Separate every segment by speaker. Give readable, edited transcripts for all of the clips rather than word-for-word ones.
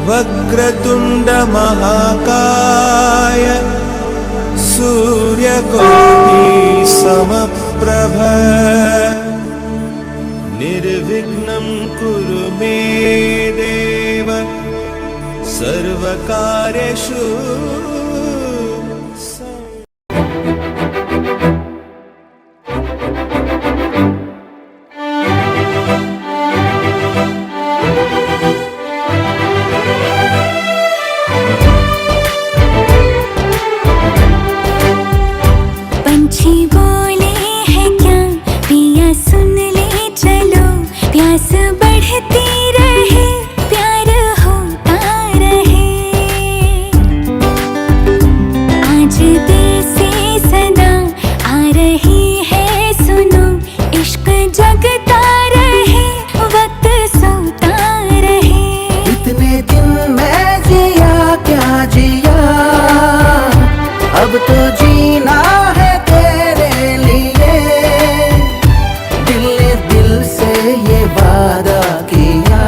Speaker 1: वक्रतुंड महाकाय सूर्यकोटि समप्रभ निर्विघ्नं कुरु मे देव सर्वकार्येषु।
Speaker 2: अब तो जीना है तेरे लिए, दिल ने दिल से ये वादा किया।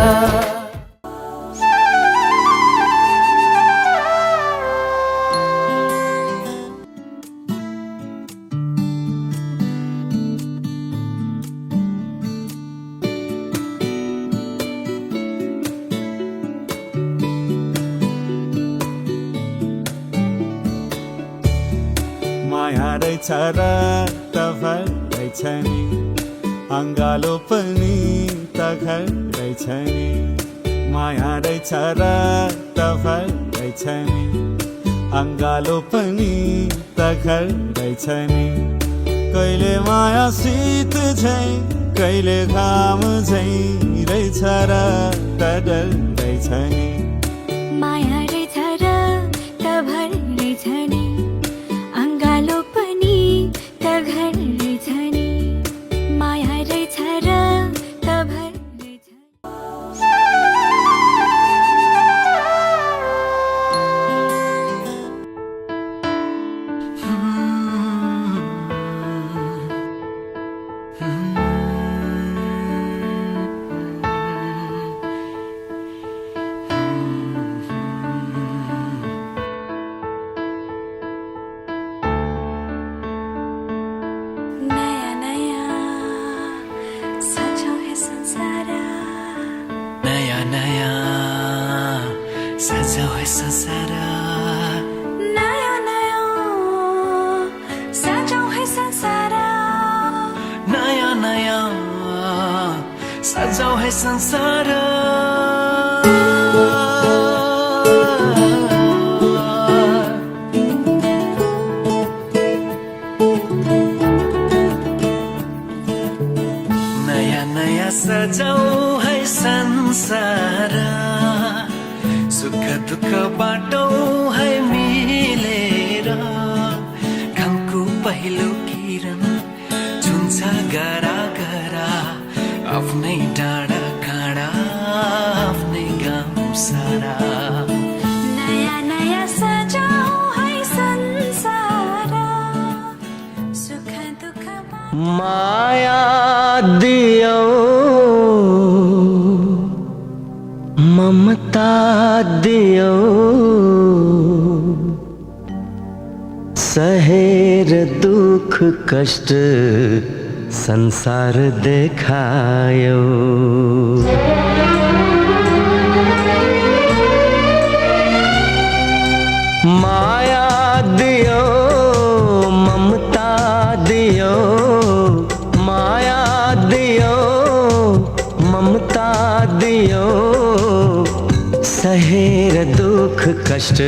Speaker 3: माया रहेछ रक्त भर रहेछ नि, अङ्गालो पनि त घर रहेछ नि। माया रहेछ रक्त भर रहेछ नि, अङ्गालो पनि त घर रहेछ नि। कहिले माया शीत झैँ कहिले घाम झैँ रहेछ रक्त डर रहेछ नि।
Speaker 4: माया रहेछ रक्त भर रहेछ नि, अंगालो पनि त घर रहेछ नि। माया रहेछ रक्त भर रहेछ।
Speaker 2: सजाओ है संसार,
Speaker 4: नया नया सजाओ है संसार,
Speaker 2: नया नया सजाओ है संसार। नया नया सजाओ है संसार, सुख दुःख बाटौँ है मिलेर। घामको पहिलो किरण छुन्छ गरा गरा, आफ्नै डाँडा काँडा आफ्नै गाउँ सारा।
Speaker 4: नया नया सजाओ है संसार, सुख दुःख
Speaker 2: माया दियो ममता दियो, सहेर दुख कष्ट संसार देखायो। माया दियो ममता दियो, माया दियो ममता दियो, सहेर दुख कष्ट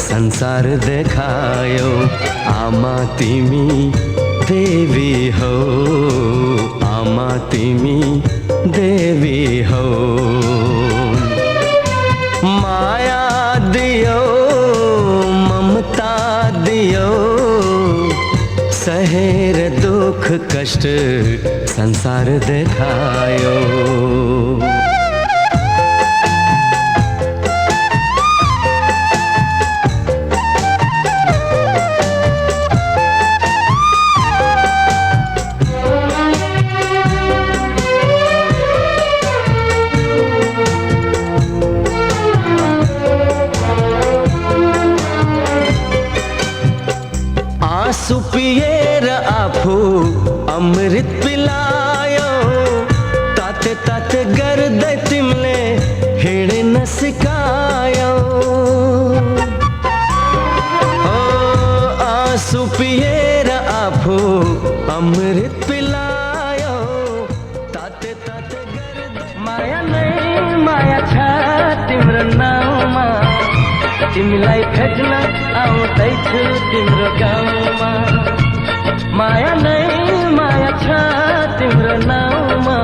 Speaker 2: संसार देखायो। आमा तिमी देवी हो, आमा तिमी देवी हो। माया दियो ममता दियो, सहेर दुख कष्ट संसार देखायो। माया नै माया छ तिम्रो नाउँमा तिमीलाई भेट्न आउँदैछु तिम्रो गाउँमा माया नै माया छ तिम्रो नाउँमा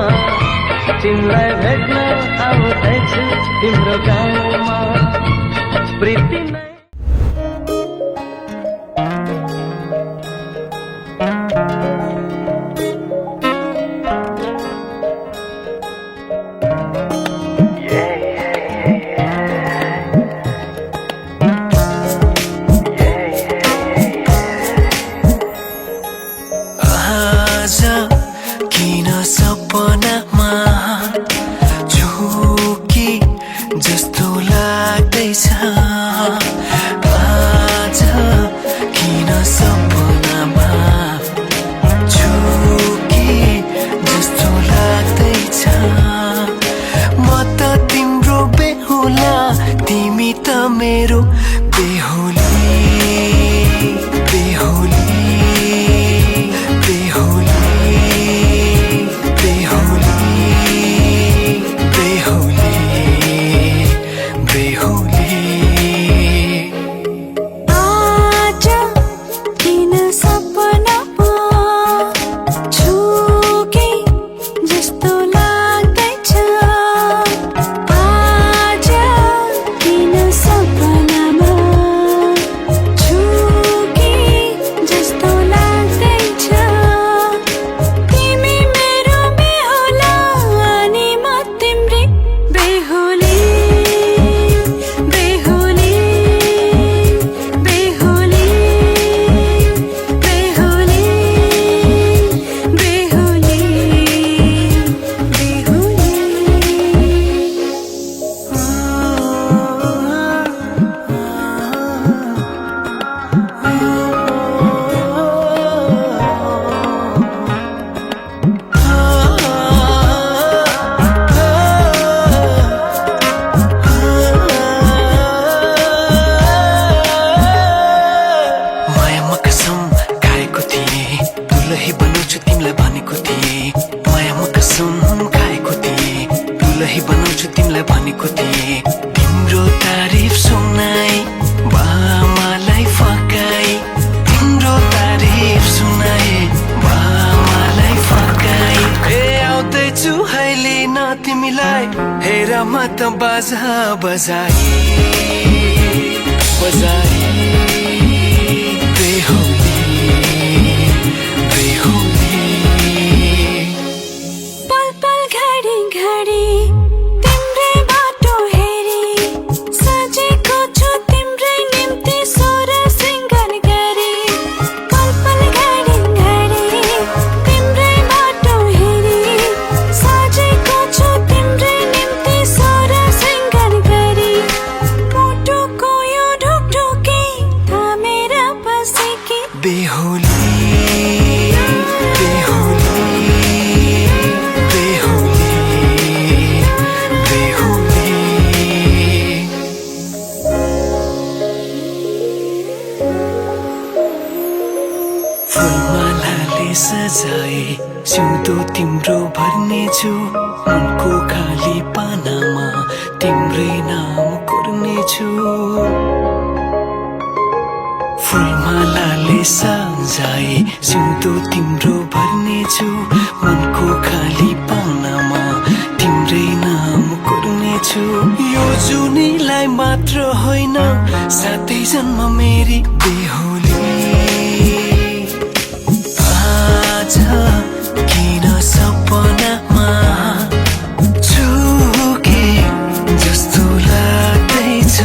Speaker 2: तिमीलाई भेट्न आउँदैछु तिम्रो गाउँमा प्रीति नै
Speaker 5: किन सपनामा झुकी जस्तो लाग्दैछ आज किन सपनामा झुकी जस्तो लाग्दैछ म त तिम्रो बेहुला तिमी त मेरो बेहुली बेहुली तिम्रो तारिफ सुनाई बामालाई फकाई तिम्रो तारिफ सुनाई बामालाई फकाई आउँदैछु अहिले न तिमीलाई हेर म त बाजा बजाई बजाई बेहुली बेहुली
Speaker 4: पल पल घडी घडी तिम्रै बाटो हेरी सजेको छु तिम्रै निम्ति सोर सिंगार गरी पल पल घडी घडी तिम्रै बाटो हेरी सजेको छु तिम्रै निम्ति सोर सिंगार गरी मुटुको यो ढुकढुकी थामेर बसेकी
Speaker 5: बेहुली फुलमालाले सजाए सिउँदो तिम्रो भर्नेछु मनको खाली पानामा तिम्रै नाम कोर्नेछु फुलमालाले सजाए सिउँदो तिम्रो भर्नेछु मनको खाली पानामा तिम्रै नाम कोर्नेछु यो जुनीलाई मात्र होइन साथै जन्म मेरी बेहुली किन सपनामा झुके जस्तो लाग्दैछ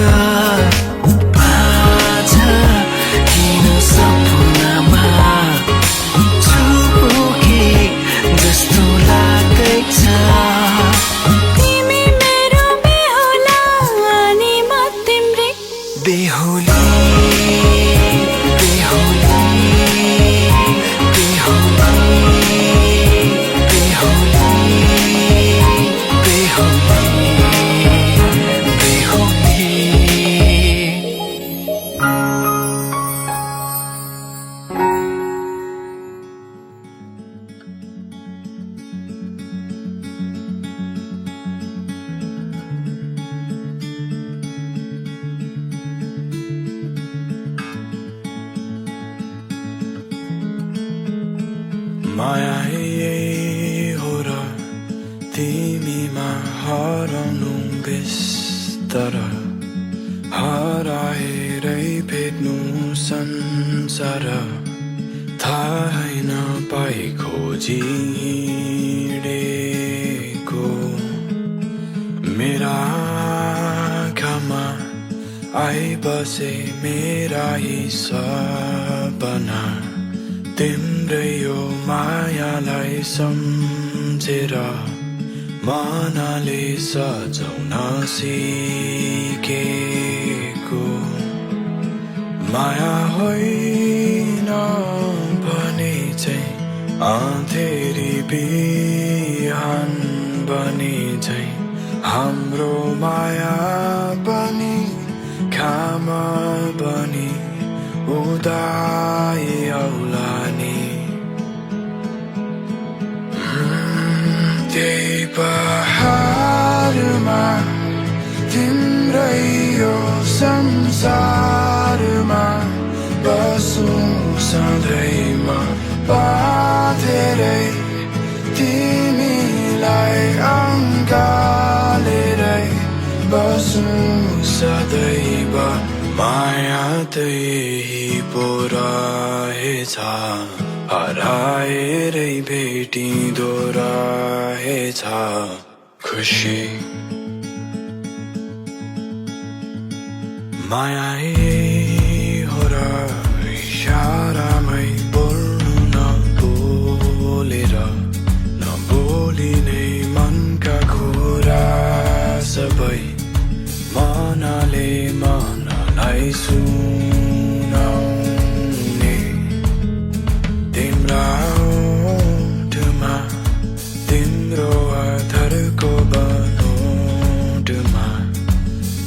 Speaker 5: आज किन सपनामा झुके जस्तो लाग्दैछ
Speaker 4: तिमी मेरो बेहुला अनि म तिम्रै
Speaker 5: बेहुली
Speaker 1: माया यही हो र तिमीमा हराउनु बिस्तर हराएरै भेट्नु संसार थाहै नपाई खोजिडेको मेरा आँखामा आइबसे मेरा यी सपना तिम्रै यो मायालाई सम्झेर मनले सजाउन सिकेको माया होइन भने चाहिँ अँधेरी बिहान बने चाहिँ हाम्रो माया पनि घाम बनी उदाई आउला नि त्यही पहाडमा तिम्रै यो संसारमा बसौँ सधैँमा बाँधेरै तिमीलाई अँगालेरै बसौँ सदैव माया त यही पो रहेछ हराएरै भेटिँदो रहेछ खुसी माया यही हो र इशारामै बोल्नु नबोलेर नबोली नै मनका कुरा सबै मनले मनलाई सुनाउने तिम्रा ओठमा तिम्रो आधारको बनोटमा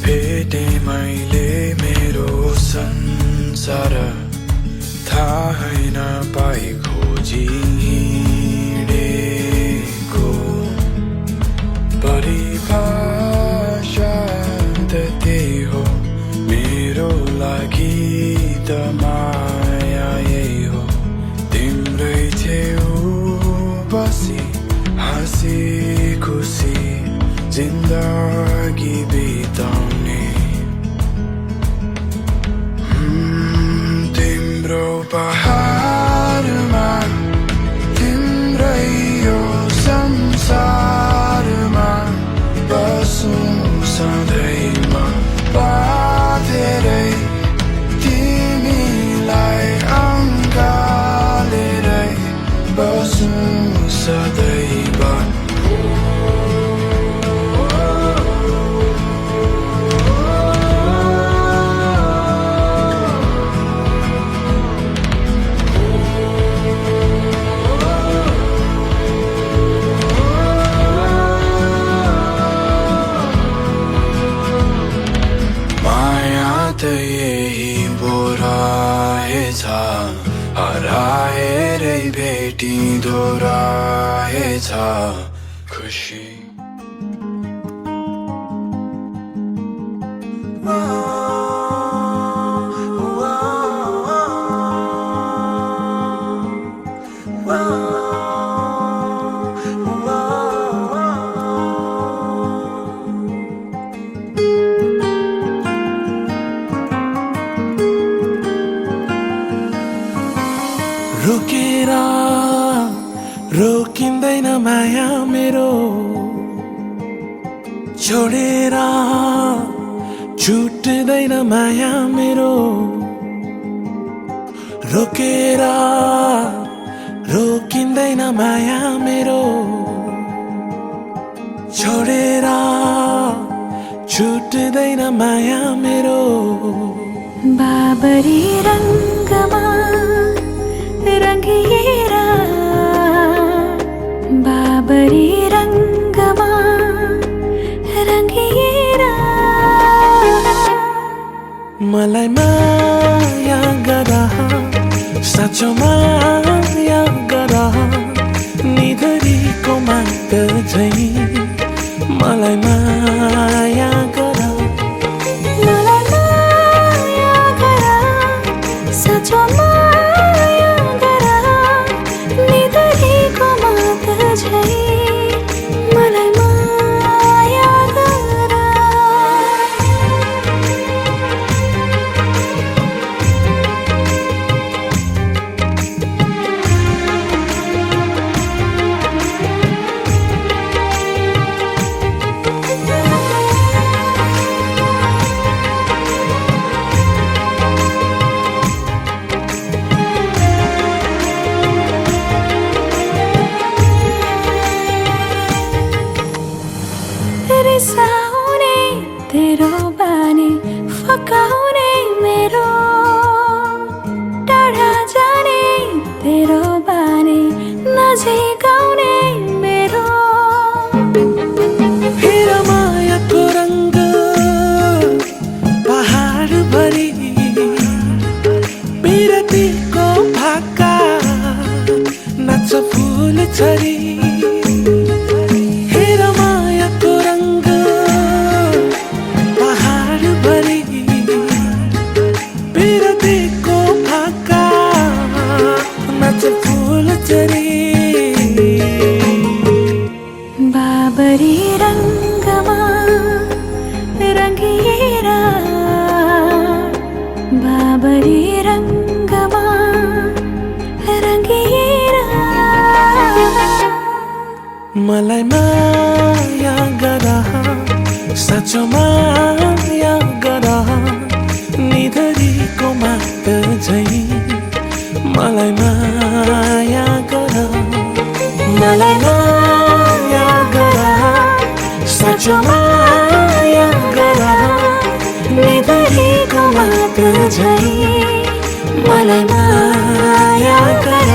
Speaker 1: भेटे मैले मेरो संसार थाहै नपाई खोजिडेको परिभाषा त त्यही हो मेरो लागि त माया यही हो तिम्रै छेउ बसी हाँसी खुसी जिन्दगी बिताउने तिम्रो पहाडमा तिम्रै यो संसारमा बसौँ सधैँमा बाँधेरै तिमीलाई अँगालेरै बसौँ सदैव यही पो रहेछ हराएरै भेटिँदो रहेछ खुसी
Speaker 6: रोकेर रोकिँदैन माया मेरो छोडेर छुट्दैन माया मेरो रोकेर रोकिँदैन माया मेरो छोडेर छुट्दैन माया मेरो
Speaker 4: बाबरी रङ्गमा रङ्गिएर बाबरी रङ्गमा रङ्गिएर
Speaker 6: मलाई माया गर साँचो माया गर निधरीको माग झै मलाई माया गर
Speaker 4: मलाई माया गर साँचो माया गर निधरी रिसाउने तेरो बानी फकाउने मेरो टाढा जाने तेरो बानी नजिकाउने मेरो
Speaker 6: फेर मायाको रङ्ग पहाड भरि बिरतीको भाका नाच्छ फुल छरी फेर मायाको रङ्ग पहाड भरि बिरतीको भाका नाच्छ फुल छरी
Speaker 4: बाबरी रङ्गमा रङ्गिएर बाबरी रङ्गमा रङ्गिएर
Speaker 6: मलाई माया गर साँचो माया गर निधरीको मात झै मलाई माया गर मलाई माया गर साँचो माया गर निधरीको मात झै मलाई माया गर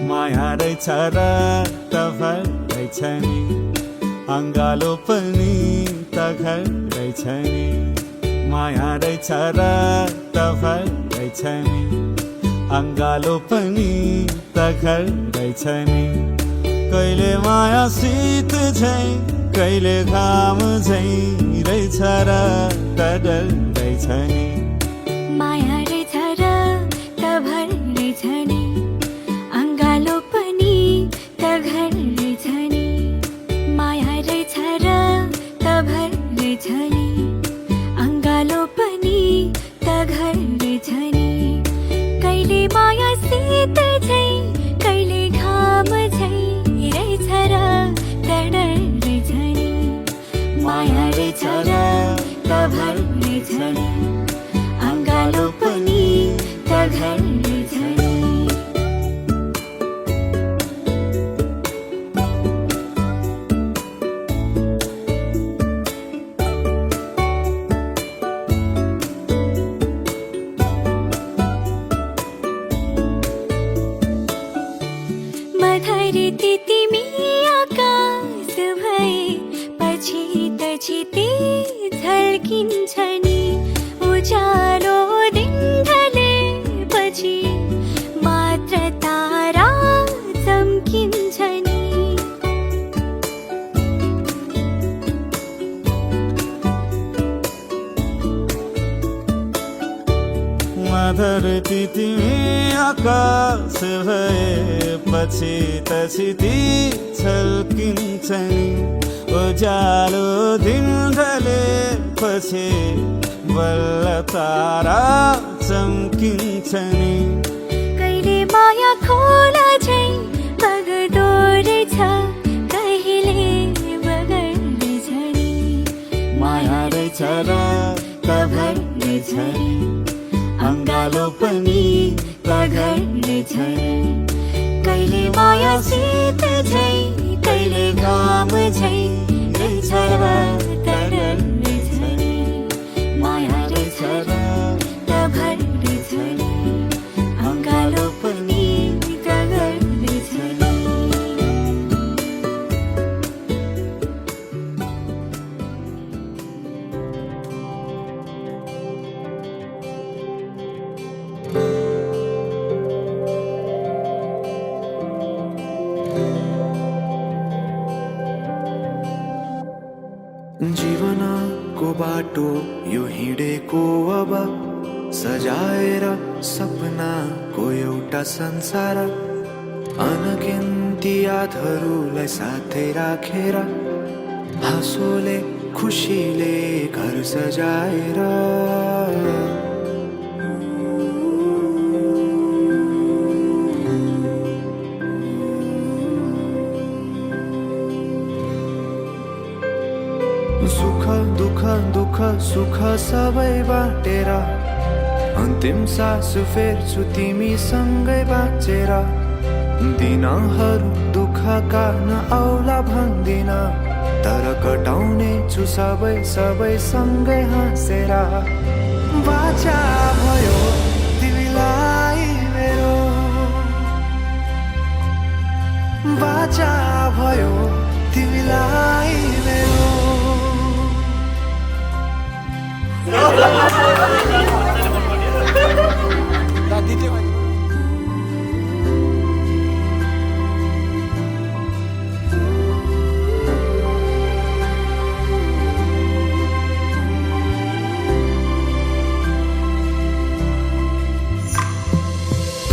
Speaker 3: माया रहेछ र त भर रहेछ नि अङ्गालो पनि त घर रहेछ नि माया रहेछ र त भर रहेछ नि अङ्गालो पनि त घर रहेछ नि कहिले माया शीत झै कहिले घाम झै रहेछ र त डर रहेछ नि
Speaker 4: माया रहेछ र त भर रहेछ नि अङ्गालो पनि त घर रहेछ नि माया रहेछ र त भर रहेछ नि अङ्गालो पनि त घर रहेछ नि कहिले माया शीत झै कहिले घाम झै रहेछ र त डर रहेछ नि माया रहेछ र त भर रहेछ नि अङ्गालो पनि त घर रहेछ नि मधुरी तिमी आकाश भए पछि त छिते झल्किन्छ नि उज्यालो दिन ढले पछि मात्र तारा चम्किन्छ नि
Speaker 3: धरती तिमी आकाश भएपछि त छिती छल्किन्छ नि उज्यालो दिन ढलेपछि बल्ल तारा चम्किन्छ नि
Speaker 4: कहिले माया खोला झै बग्दो रहेछ कहिले बगड्दैछ नि
Speaker 3: माया रहेछ र त भर रहेछ नि अङ्गालो पनि त घर रहेछ नि
Speaker 4: कहिले माया शीत झै कहिले घाम झै रहेछ र त डर रहेछ नि माया रहेछ र त भर रहेछ नि अङ्गालो पनि त घर रहेछ नि
Speaker 1: जीवनको बाटो यो हिँडेको अब सजाएर सपनाको एउटा संसार अनगिन्ती यादहरूलाई साथै राखेर हाँसोले खुसीले घर सजाएर सुख दुःख दुःख सुख सबै बाटेर अन्तिम सास फेर्छु तिमीसँगै बाँचेर दिनहरू दुःखका नआउला भन्दिन तर कटाउने छु सबै सबै सँगै हाँसेर बाचा भयो तिमीलाई मेरो बाचा भयो तिमीलाई मेरो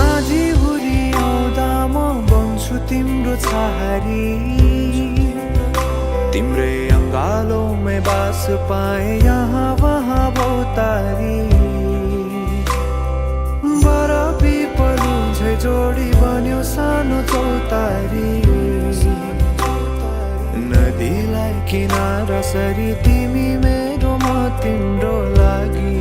Speaker 1: आजी हुरी आउँदा म बन्छु तिम्रो छहारी तिम्रै अङ्गालोमै बास पाए यहाँ वहाँ बहुतारी बर पिपलु झै जोडी बन्यो सानो चौतारी नदीलाई किनारा सरी तिमी मेरो म तिम्रो लागि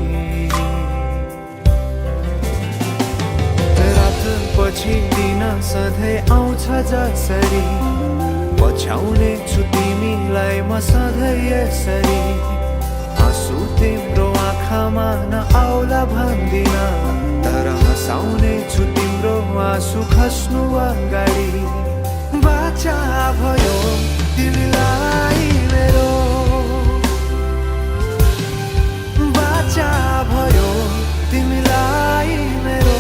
Speaker 1: रात पछि दिन सधैँ आउँछ जसरी पछ्याउने छु तिमीलाई म सधैँ यसरी आँसु तिम्रो आँखामा नआउला भन्दिन तर हँसाउने छु तिम्रो आँसु खस्नु अगाडि बाचा भयो तिमीलाई मेरो बाचा भयो तिमीलाई मेरो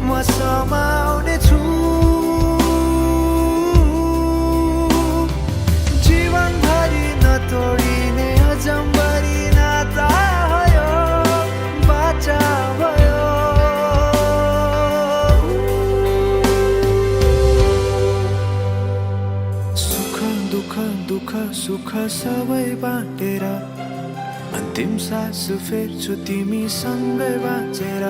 Speaker 1: म समाउने छु जीवनभरि नतोडिने अजम्बरी नाता भयो बाचा भयो सुख दुःख दुःख सुख सबै बाटेर अन्तिम सास फेर्छु तिमीसँगै बाँचेर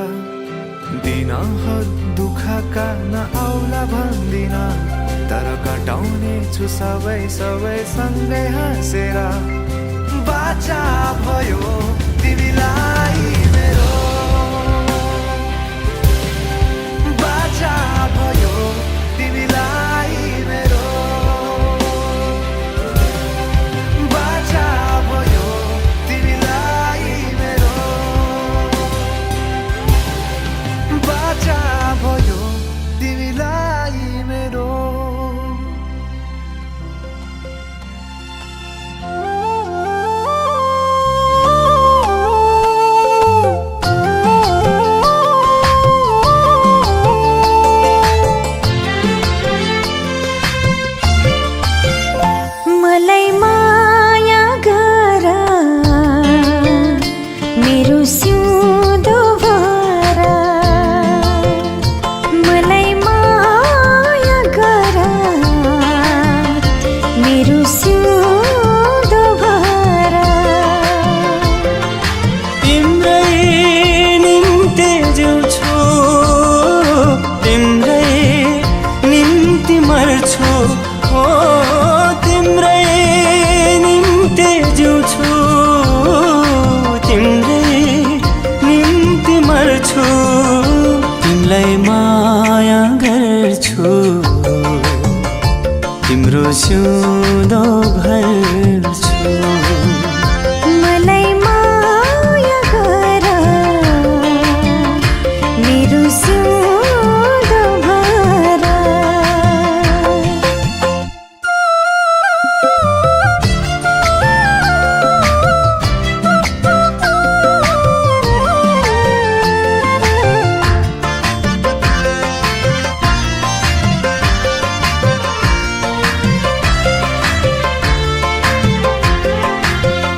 Speaker 1: दिनहरू दुःखका नआउला भन्दिन तर कटाउने छु सबै सबै सँगै हाँसेर बाचा भयो तिमीलाई मेरो बाचा भयो तिमीलाई मेरो बाचा भयो तिमीलाई मेरो बाचा भयो तिमीलाई मेरो
Speaker 4: मलाई माया गर मेरो सिउँदो भर मलाई माया गर मेरो सिउँदो भर
Speaker 5: तिम्रै निम्ति जिउँछु तिम्रै निम्ति मर्छु हो तिम्रै निम्ति जिउँछु तिम्रै निम्ति मर्छु तिमीलाई माया गर्छु सिउँदो भर्छु
Speaker 6: मलाई माया गर मेरो सिउँदो भर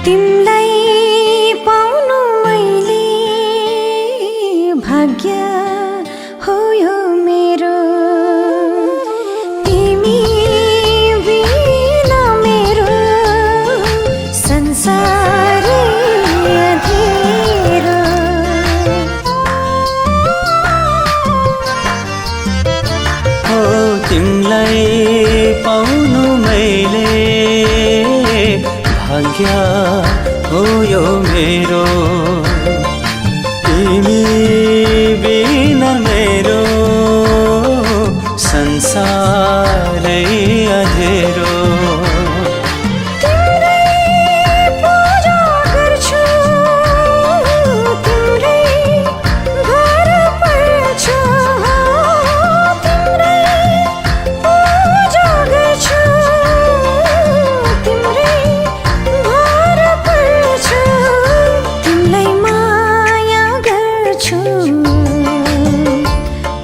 Speaker 6: तिमलाई पाउनु मैले भाग्य हो यो मेरो तिमी बिना मेरो संसारै अँध्यारो
Speaker 5: हो तिमलाई पाउनु मैले भाग्य हो यो मेरो तिमी बिना मेरो संसारै अँध्यारो
Speaker 6: पूजा गर्छु तिम्रै घर पर्छु तिम्रै पूजा गर्छु तिम्रै घर पर्छु तिमीलाई माया गर्छु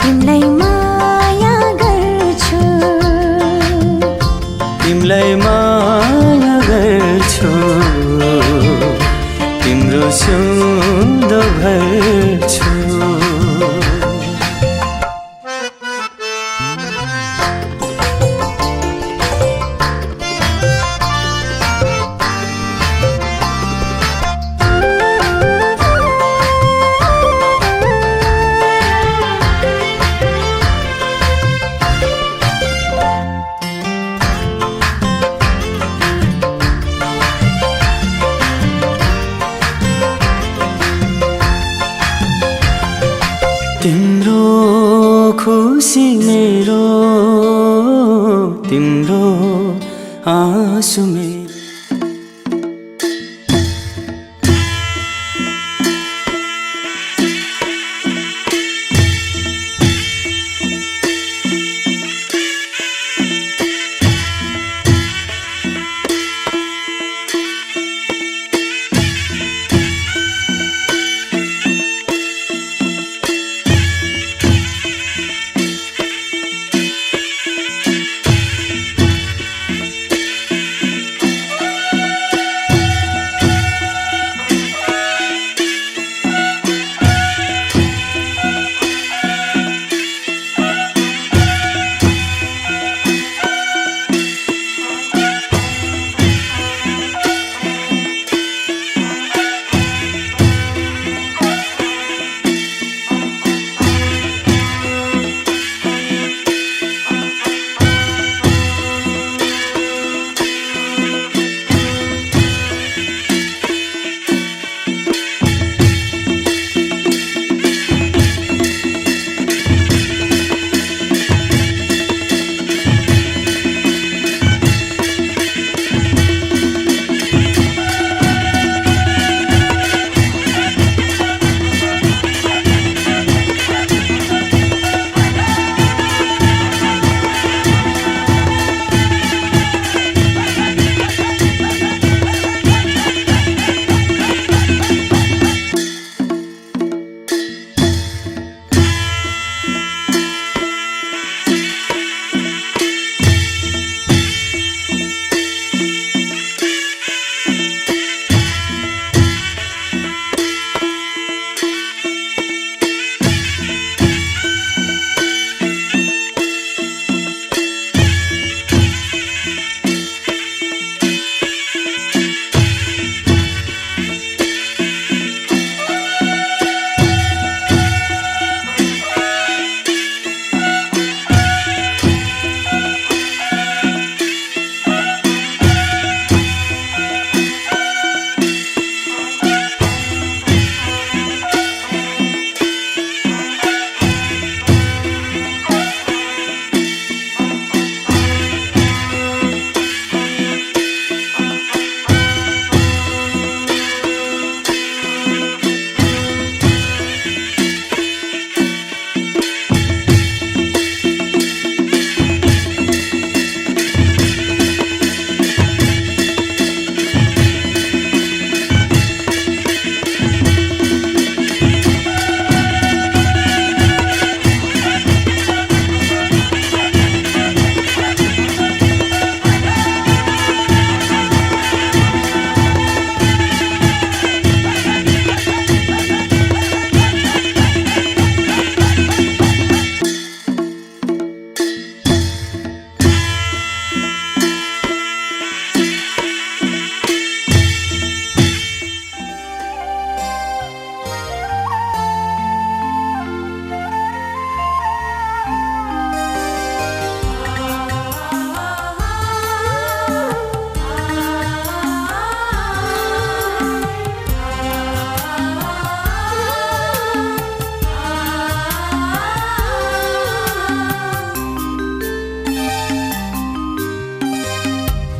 Speaker 6: तिमीलाई माया गर्छु
Speaker 5: तिमलाई माया गर्छु तिम्रो सिउँदो भर्छु तिम्रो खुसी मेरो तिम्रो आँसु मेरो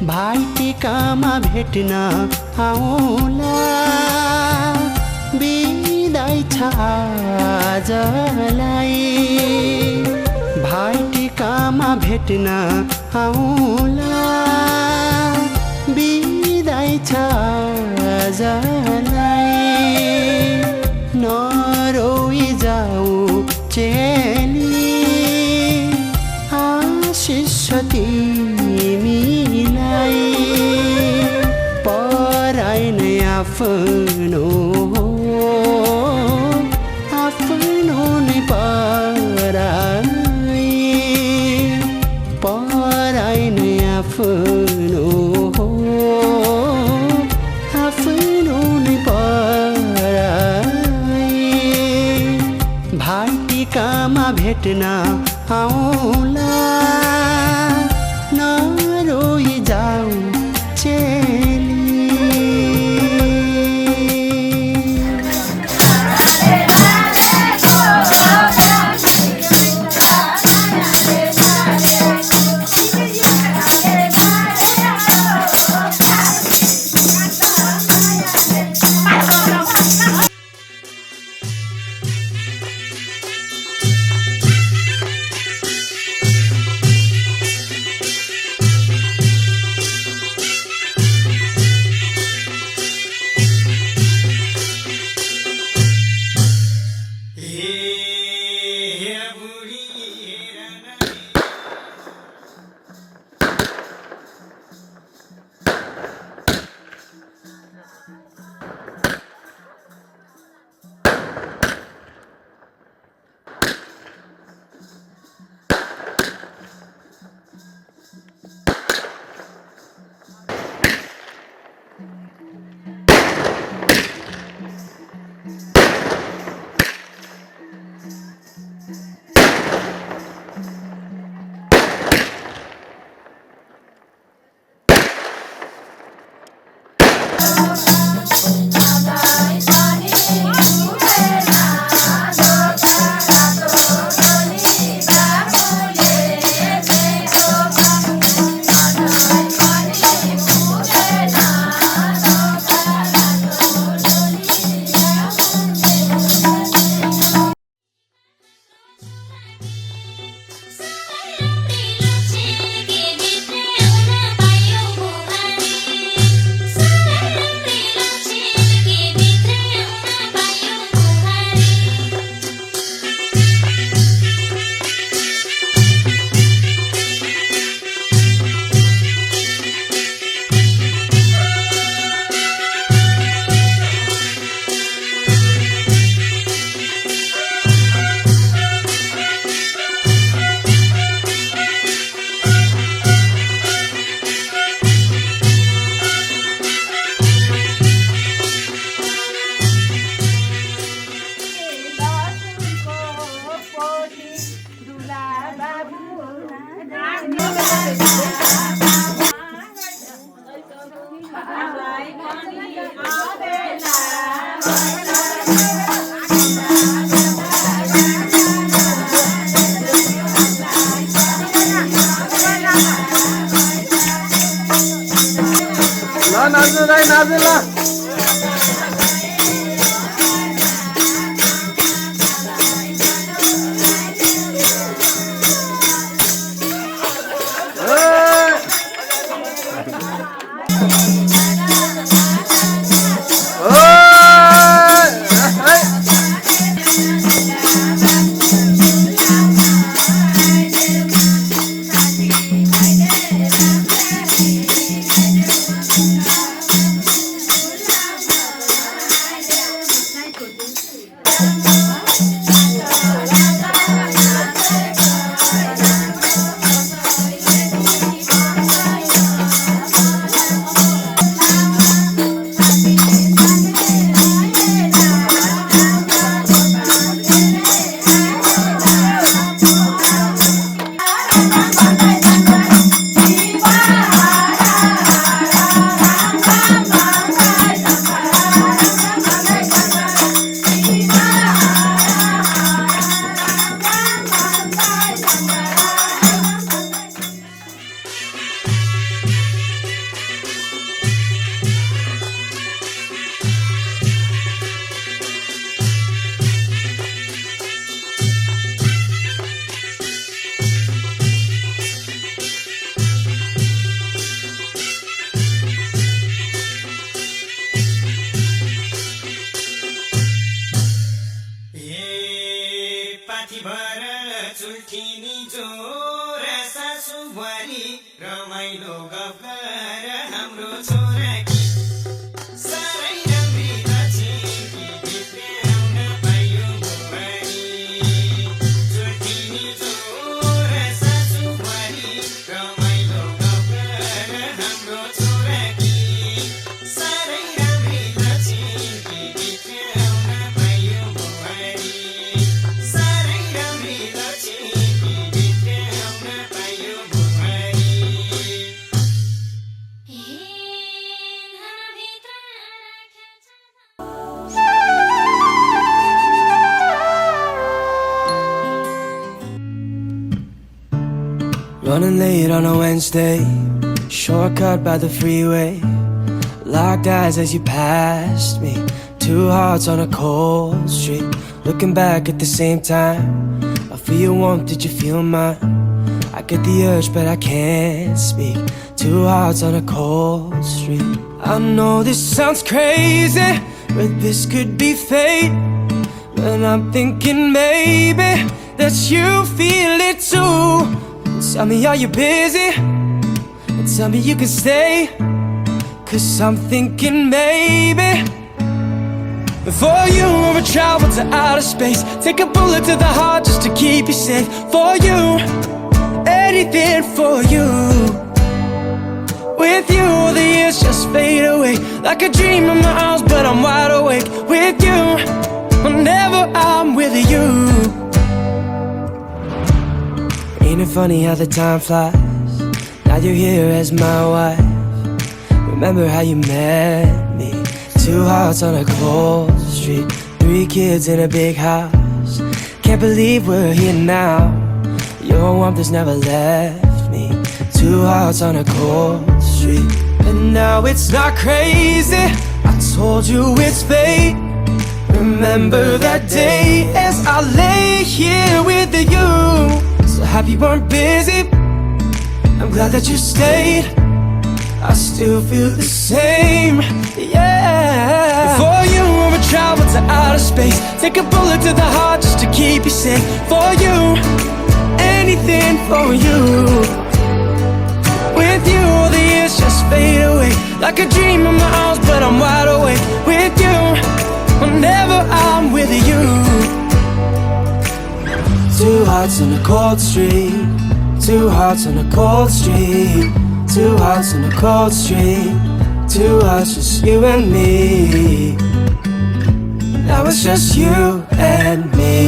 Speaker 5: भाइटिकामा भेट्न आउँला बिदाई छ आजलाई भाइटिकामा भेट्न आउँला बिदाई छ आजलाई नरोई जाऊ चेली आशिष तिमीलाई पराई नै आफ्नो आफ्नो नै पराई पराई नै आफ्नो आफ्नो नै पराई भाइटिकामा भेट्न आउँला नरोई जाऊ चेली
Speaker 7: रमाइलो गफ गर हाम्रो छोराकी सारै राम्री लक्ष्मी बित्याउन पाइयो बुहारी जोटिनी छोरा सासु बुहारी रमाइलो गफ गर हाम्रो छोराकी सारै राम्री लक्ष्मी बित्याउन पाइयो बुहारी सारै राम्री लक्ष्मी बित्याउन पाइयो बुहारी
Speaker 8: Running late on a Wednesday, shortcut by the freeway. Locked eyes as you passed me, two hearts on a cold street. Looking back at the same time, I feel your warmth, did you feel mine? I get the urge but I can't speak, two hearts on a cold street. I know this sounds crazy, but this could be fate. And I'm thinking maybe that you feel it too. Tell me, are you busy? And tell me you can stay, 'cause I'm thinking maybe for you I would travel to outer space, take a bullet to the heart just to keep you safe. For you, anything for you. With you, the years just fade away, like a dream in my arms, but I'm wide awake. With you, whenever I'm with you. Ain't it funny how the time flies? Now you're here as my wife. Remember how you met me? Two hearts on a cold street, 3 kids in a big house. Can't believe we're here now. Your warmth has never left me. Two hearts on a cold street. And now it's not crazy, I told you it's fate. Remember that day as I lay here with you. So happy you weren't busy, I'm glad that you stayed. I still feel the same, yeah. For you, I would travel to outer space, take a bullet to the heart just to keep you safe. For you, anything for you. With you, all the years just fade away, like a dream in my arms, but I'm wide awake. With you, whenever I'm with you. Two hearts on a cold street, two hearts on a cold street, two hearts on a cold street, two hearts, just you and me. Now it's just you and me.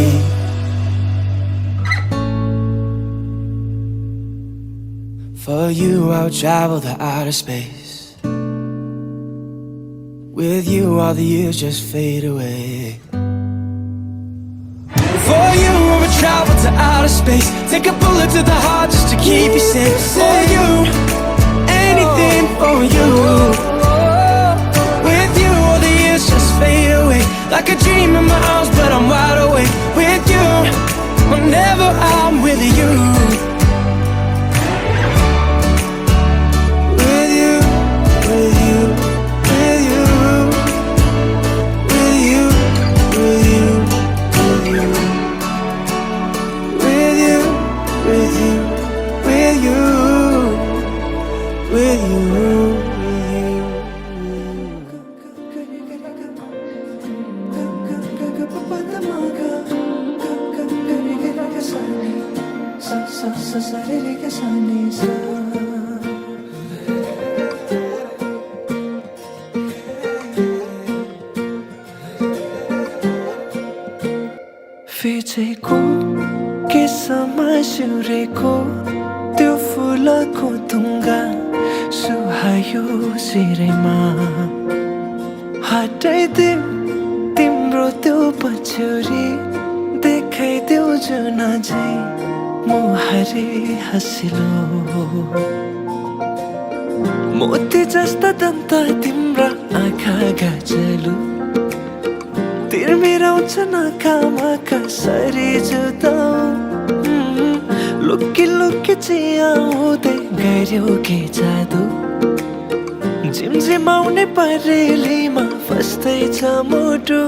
Speaker 8: For you, I'll travel to outer space. With you, all the years just fade away. For you, I would travel to outer space, take a bullet to the heart just to keep you safe. For you, anything for you. With you, all the years just fade away, like a dream in my arms, but I'm wide awake. With you, whenever I'm with you. With you, with you, with you, with you, with you, with you. With you, with you, with you, with you,
Speaker 1: फिचेको केसमा सिउरेको त्यो फुलको तुङ्गा सुहायो शिरमा हटाइदेऊ तिम्रो त्यो पछ्यौरी देखाइदेऊ जुन झै मुहारी हँसिलो मोती जस्ता दन्त तिम्रा आँखा गाजलु तिर्मिराउँछ नाकामा कसरी जुदाउ लुकी लुकी चियाउँदै गऱ्यौ के जादु झिमझिमाउने परेलीमा फस्दैछ मुटु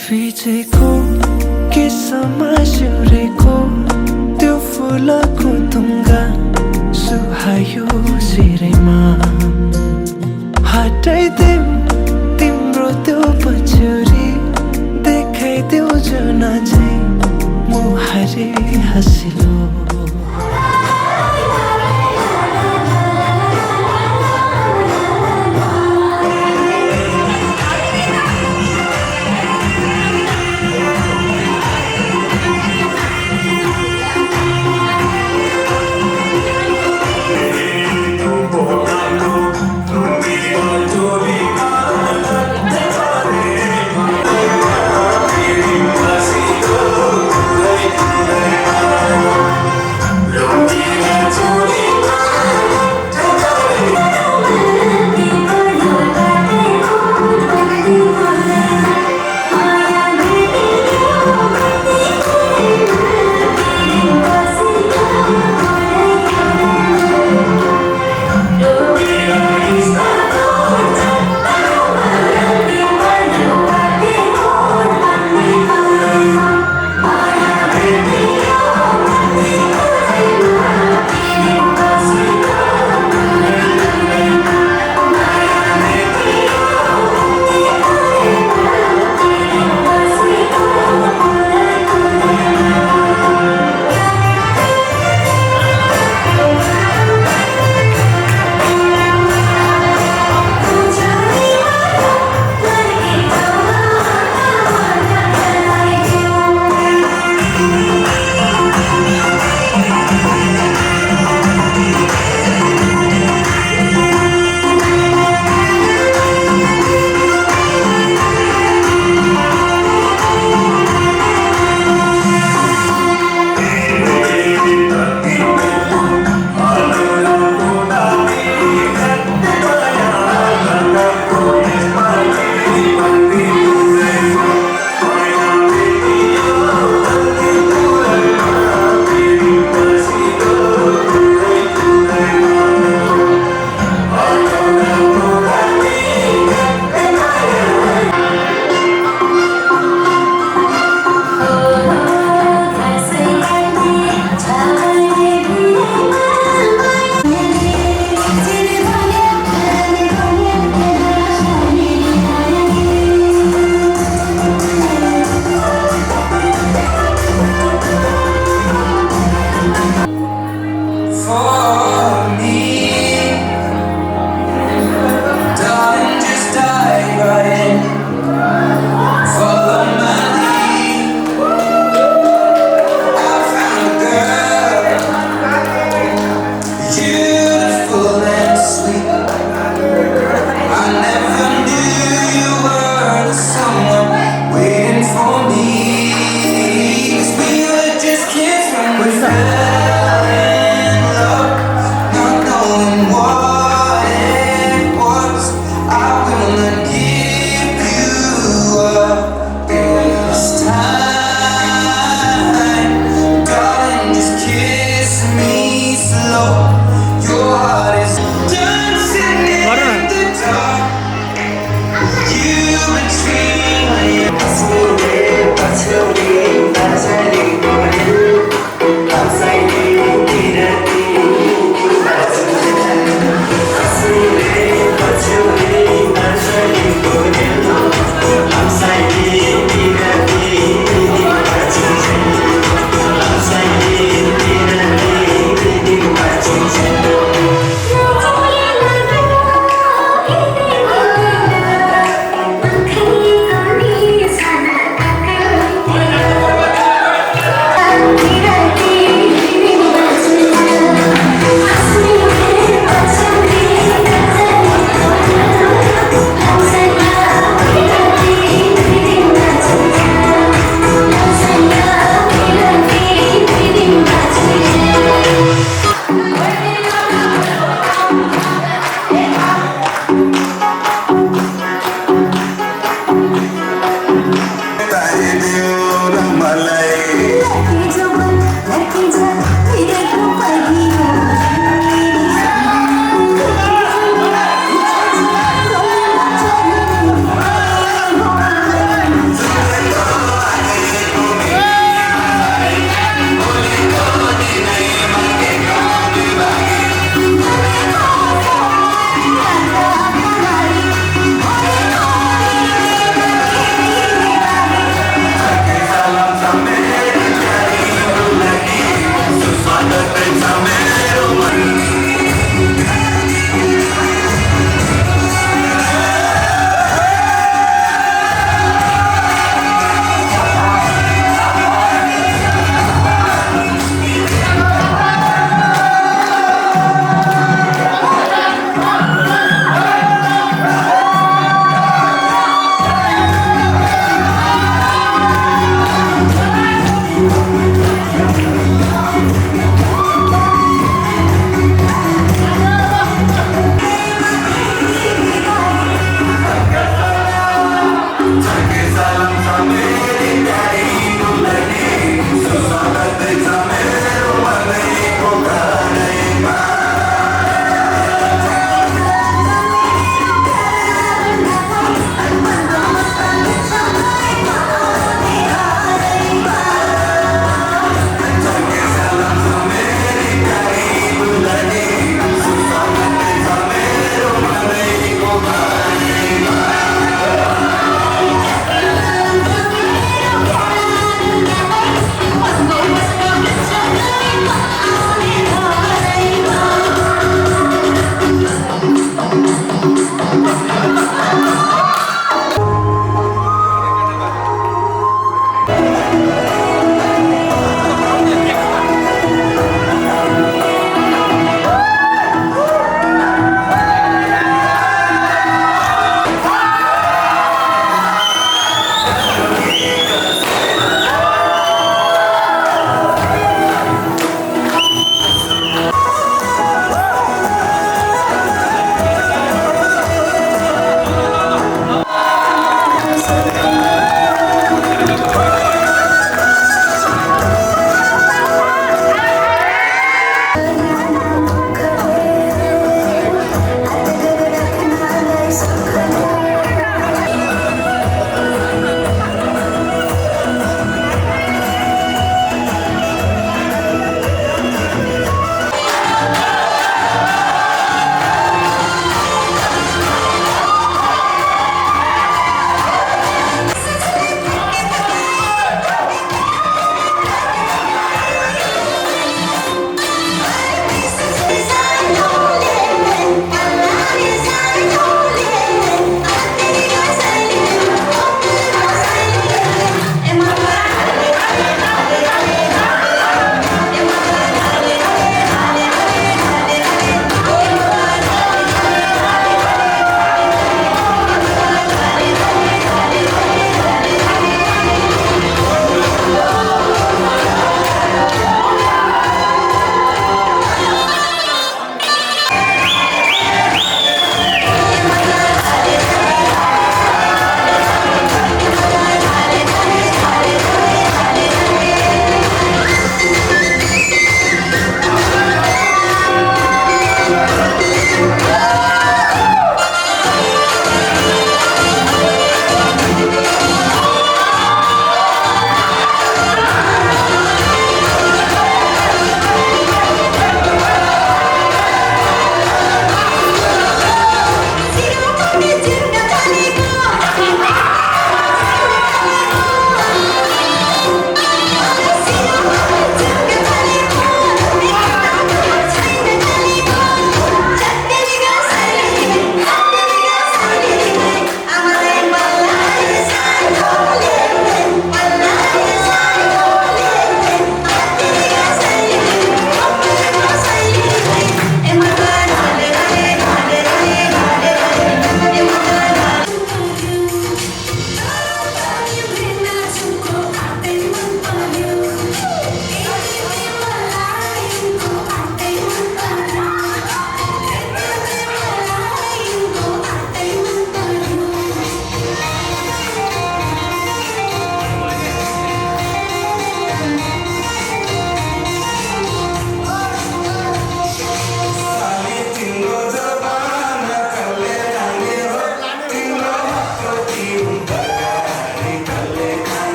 Speaker 1: फिचेको कि समासिउरेको त्यो फुलको